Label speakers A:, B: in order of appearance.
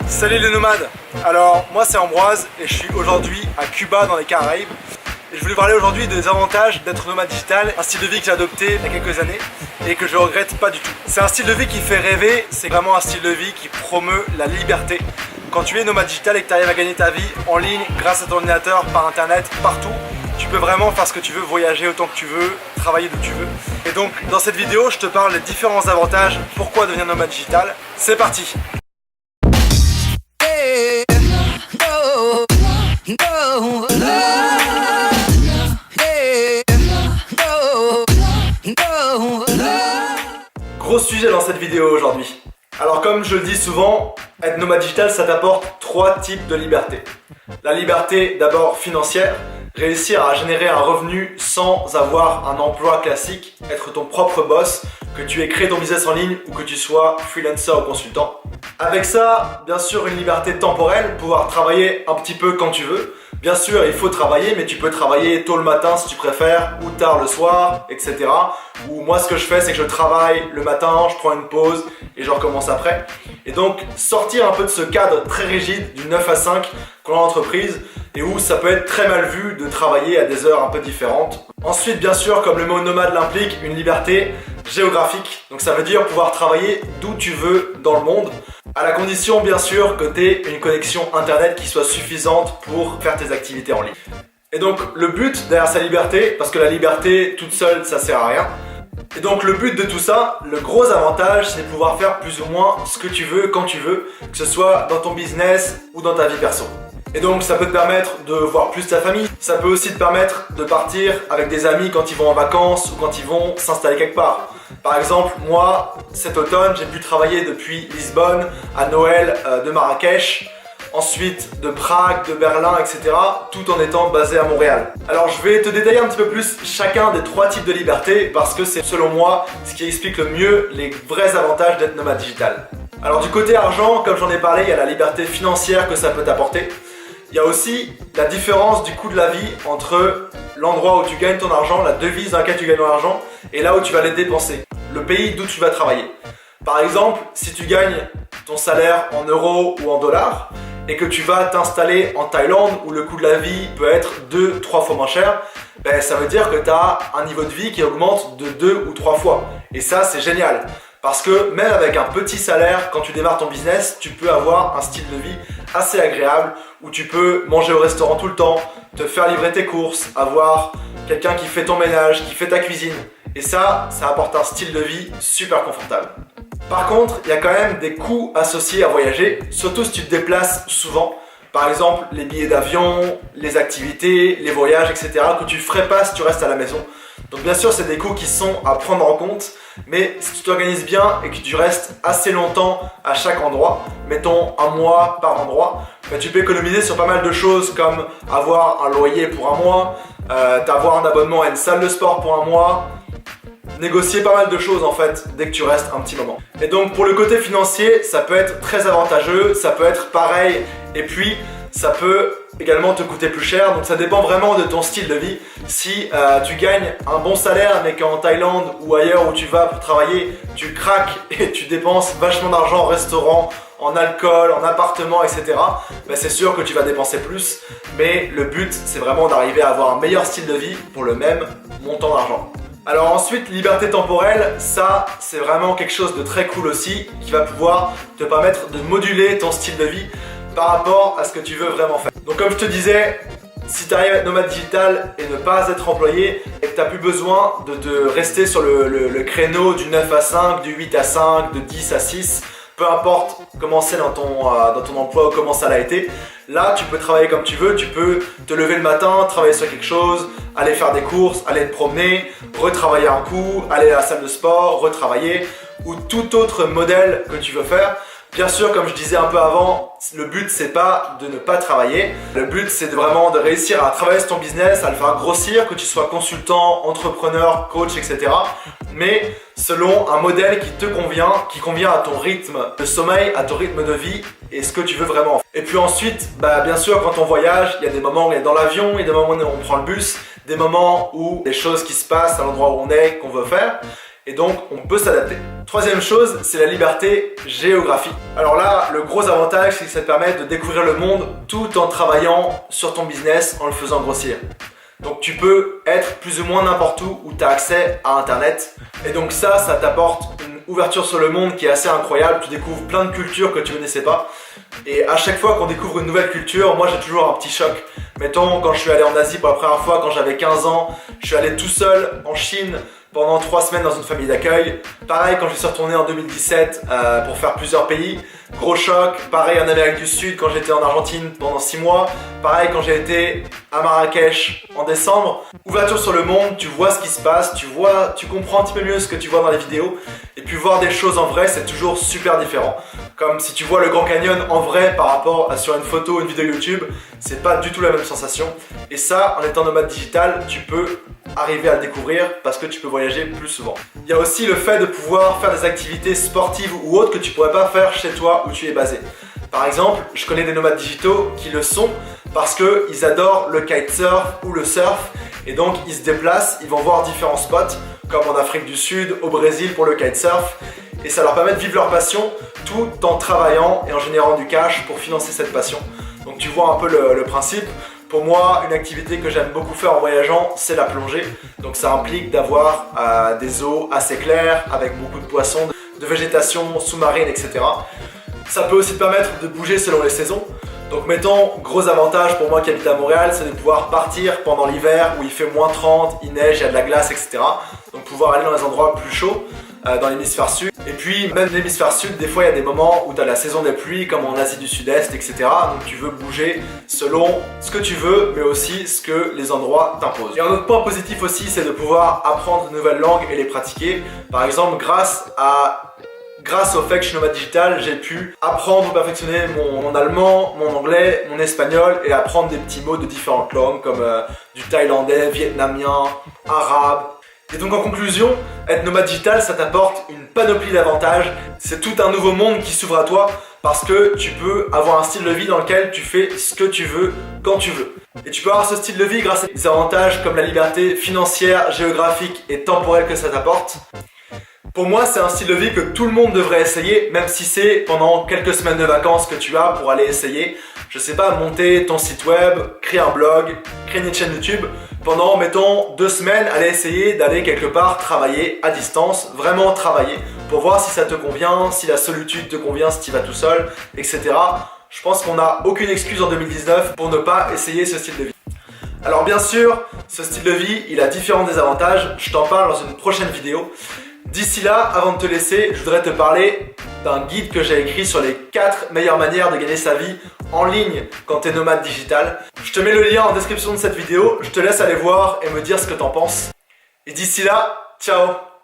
A: Salut les nomades. Alors moi c'est Ambroise et je suis aujourd'hui à Cuba dans les Caraïbes. Et je voulais parler aujourd'hui des avantages d'être nomade digital, un style de vie que j'ai adopté il y a quelques années et que je regrette pas du tout. C'est un style de vie qui fait rêver, c'est vraiment un style de vie qui promeut la liberté. Quand tu es nomade digital et que tu arrives à gagner ta vie en ligne grâce à ton ordinateur, par internet, partout, tu peux vraiment faire ce que tu veux, voyager autant que tu veux, travailler d'où tu veux. Et donc dans cette vidéo je te parle des différents avantages, pourquoi devenir nomade digital. C'est parti. Gros sujet dans cette vidéo aujourd'hui. Alors comme je le dis souvent, être nomade digital ça t'apporte 3 types de liberté. La liberté d'abord financière, réussir à générer un revenu sans avoir un emploi classique, être ton propre boss, que tu aies créé ton business en ligne ou que tu sois freelancer ou consultant. Avec ça, bien sûr une liberté temporelle, pouvoir travailler un petit peu quand tu veux. Bien sûr, il faut travailler, mais tu peux travailler tôt le matin si tu préfères, ou tard le soir, etc. Ou moi, ce que je fais, c'est que je travaille le matin, je prends une pause et je recommence après. Et donc, sortir un peu de ce cadre très rigide du 9 à 5 qu'on a en entreprise et où ça peut être très mal vu de travailler à des heures un peu différentes. Ensuite, bien sûr, comme le mot nomade l'implique, une liberté géographique. Donc ça veut dire pouvoir travailler d'où tu veux dans le monde, à la condition bien sûr que tu aies une connexion internet qui soit suffisante pour faire tes activités en ligne. Et donc le but derrière sa liberté, parce que la liberté toute seule ça sert à rien, et donc le but de tout ça, le gros avantage c'est de pouvoir faire plus ou moins ce que tu veux quand tu veux, que ce soit dans ton business ou dans ta vie perso. Et donc ça peut te permettre de voir plus ta famille, ça peut aussi te permettre de partir avec des amis quand ils vont en vacances ou quand ils vont s'installer quelque part. Par exemple, moi, cet automne, j'ai pu travailler depuis Lisbonne à Noël de Marrakech, ensuite de Prague, de Berlin, etc. tout en étant basé à Montréal. Alors je vais te détailler un petit peu plus chacun des 3 types de liberté parce que c'est selon moi ce qui explique le mieux les vrais avantages d'être nomade digital. Alors du côté argent, comme j'en ai parlé, il y a la liberté financière que ça peut t'apporter. Il y a aussi la différence du coût de la vie entre l'endroit où tu gagnes ton argent, la devise dans laquelle tu gagnes ton argent, et là où tu vas les dépenser, le pays d'où tu vas travailler. Par exemple, si tu gagnes ton salaire en euros ou en dollars, et que tu vas t'installer en Thaïlande où le coût de la vie peut être 2-3 fois moins cher, ben, ça veut dire que tu as un niveau de vie qui augmente de 2 ou 3 fois. Et ça, c'est génial. Parce que même avec un petit salaire, quand tu démarres ton business, tu peux avoir un style de vie assez agréable où tu peux manger au restaurant tout le temps, te faire livrer tes courses, avoir quelqu'un qui fait ton ménage, qui fait ta cuisine. Et ça apporte un style de vie super confortable. Par contre, il y a quand même des coûts associés à voyager, surtout si tu te déplaces souvent. Par exemple, les billets d'avion, les activités, les voyages, etc. que tu ferais pas si tu restes à la maison. Donc bien sûr, c'est des coûts qui sont à prendre en compte, mais si tu t'organises bien et que tu restes assez longtemps à chaque endroit, mettons un mois par endroit, ben tu peux économiser sur pas mal de choses comme avoir un loyer pour un mois, t'avoir un abonnement à une salle de sport pour un mois, négocier pas mal de choses en fait dès que tu restes un petit moment. Et donc pour le côté financier, ça peut être très avantageux, ça peut être pareil, et puis ça peut également te coûter plus cher, donc ça dépend vraiment de ton style de vie. Si tu gagnes un bon salaire mais qu'en Thaïlande ou ailleurs où tu vas pour travailler, tu craques et tu dépenses vachement d'argent en restaurant, en alcool, en appartement, etc. ben c'est sûr que tu vas dépenser plus, mais le but c'est vraiment d'arriver à avoir un meilleur style de vie pour le même montant d'argent. Alors ensuite, liberté temporelle, ça c'est vraiment quelque chose de très cool aussi qui va pouvoir te permettre de moduler ton style de vie par rapport à ce que tu veux vraiment faire. Donc comme je te disais, si tu arrives à être nomade digital et ne pas être employé et que tu n'as plus besoin de rester sur le créneau du 9 à 5, du 8 à 5, de 10 à 6, peu importe comment c'est dans ton emploi ou comment ça l'a été, là tu peux travailler comme tu veux, tu peux te lever le matin, travailler sur quelque chose, aller faire des courses, aller te promener, retravailler un coup, aller à la salle de sport, retravailler ou tout autre modèle que tu veux faire. Bien sûr, comme je disais un peu avant, le but c'est pas de ne pas travailler. Le but c'est vraiment de réussir à travailler sur ton business, à le faire grossir, que tu sois consultant, entrepreneur, coach, etc. Mais selon un modèle qui te convient, qui convient à ton rythme de sommeil, à ton rythme de vie et ce que tu veux vraiment. Et puis ensuite, bien sûr, quand on voyage, il y a des moments où on est dans l'avion, il y a des moments où on prend le bus, des moments où des choses qui se passent à l'endroit où on est, qu'on veut faire. et donc on peut s'adapter. Troisième chose, c'est la liberté géographique. Alors là, le gros avantage, c'est que ça te permet de découvrir le monde tout en travaillant sur ton business, en le faisant grossir. Donc tu peux être plus ou moins n'importe où tu as accès à internet, et donc ça t'apporte une ouverture sur le monde qui est assez incroyable. Tu découvres plein de cultures que tu ne connaissais pas, et à chaque fois qu'on découvre une nouvelle culture, moi j'ai toujours un petit choc. Mettons, quand je suis allé en Asie pour la première fois, quand j'avais 15 ans, je suis allé tout seul en Chine pendant 3 semaines dans une famille d'accueil. Pareil quand je suis retourné en 2017 pour faire plusieurs pays. Gros choc. Pareil en Amérique du Sud quand j'étais en Argentine pendant 6 mois. Pareil quand j'ai été à Marrakech en décembre. Ouverture sur le monde, tu vois ce qui se passe, tu comprends un petit peu mieux ce que tu vois dans les vidéos. Et puis voir des choses en vrai, c'est toujours super différent. Comme si tu vois le Grand Canyon en vrai par rapport à sur une photo ou une vidéo YouTube, c'est pas du tout la même sensation. Et ça, en étant nomade digital, tu peux arriver à le découvrir parce que tu peux voyager plus souvent. Il y a aussi le fait de pouvoir faire des activités sportives ou autres que tu pourrais pas faire chez toi où tu es basé. Par exemple, je connais des nomades digitaux qui le sont parce qu'ils adorent le kitesurf ou le surf, et donc ils se déplacent, ils vont voir différents spots comme en Afrique du Sud, au Brésil pour le kitesurf, et ça leur permet de vivre leur passion tout en travaillant et en générant du cash pour financer cette passion. Donc tu vois un peu le principe. Pour moi, une activité que j'aime beaucoup faire en voyageant, c'est la plongée. Donc ça implique d'avoir des eaux assez claires, avec beaucoup de poissons, de végétation sous-marine, etc. Ça peut aussi te permettre de bouger selon les saisons. Donc mettons, gros avantage pour moi qui habite à Montréal, c'est de pouvoir partir pendant l'hiver où il fait moins 30, il neige, il y a de la glace, etc. Donc pouvoir aller dans les endroits plus chauds, dans l'hémisphère sud. Et puis même l'hémisphère sud, des fois il y a des moments où tu as la saison des pluies comme en Asie du Sud-Est, etc. Donc tu veux bouger selon ce que tu veux, mais aussi ce que les endroits t'imposent. Et un autre point positif aussi, c'est de pouvoir apprendre de nouvelles langues et les pratiquer. Par exemple, grâce au fait que je suis nomade digital, j'ai pu apprendre ou perfectionner mon allemand, mon anglais, mon espagnol, et apprendre des petits mots de différentes langues comme du thaïlandais, vietnamien, arabe. Et donc en conclusion, être nomade digital, ça t'apporte une panoplie d'avantages. C'est tout un nouveau monde qui s'ouvre à toi parce que tu peux avoir un style de vie dans lequel tu fais ce que tu veux, quand tu veux. Et tu peux avoir ce style de vie grâce à des avantages comme la liberté financière, géographique et temporelle que ça t'apporte. Pour moi, c'est un style de vie que tout le monde devrait essayer, même si c'est pendant quelques semaines de vacances que tu as pour aller essayer. Je sais pas, monter ton site web, créer un blog, créer une chaîne YouTube. Pendant, mettons, 2 semaines, aller essayer d'aller quelque part travailler à distance, vraiment travailler, pour voir si ça te convient, si la solitude te convient, si tu vas tout seul, etc. Je pense qu'on n'a aucune excuse en 2019 pour ne pas essayer ce style de vie. Alors bien sûr, ce style de vie, il a différents désavantages, je t'en parle dans une prochaine vidéo. D'ici là, avant de te laisser, je voudrais te parler d'un guide que j'ai écrit sur les 4 meilleures manières de gagner sa vie en ligne quand tu es nomade digital. Je te mets le lien en description de cette vidéo, je te laisse aller voir et me dire ce que t'en penses. Et d'ici là, ciao!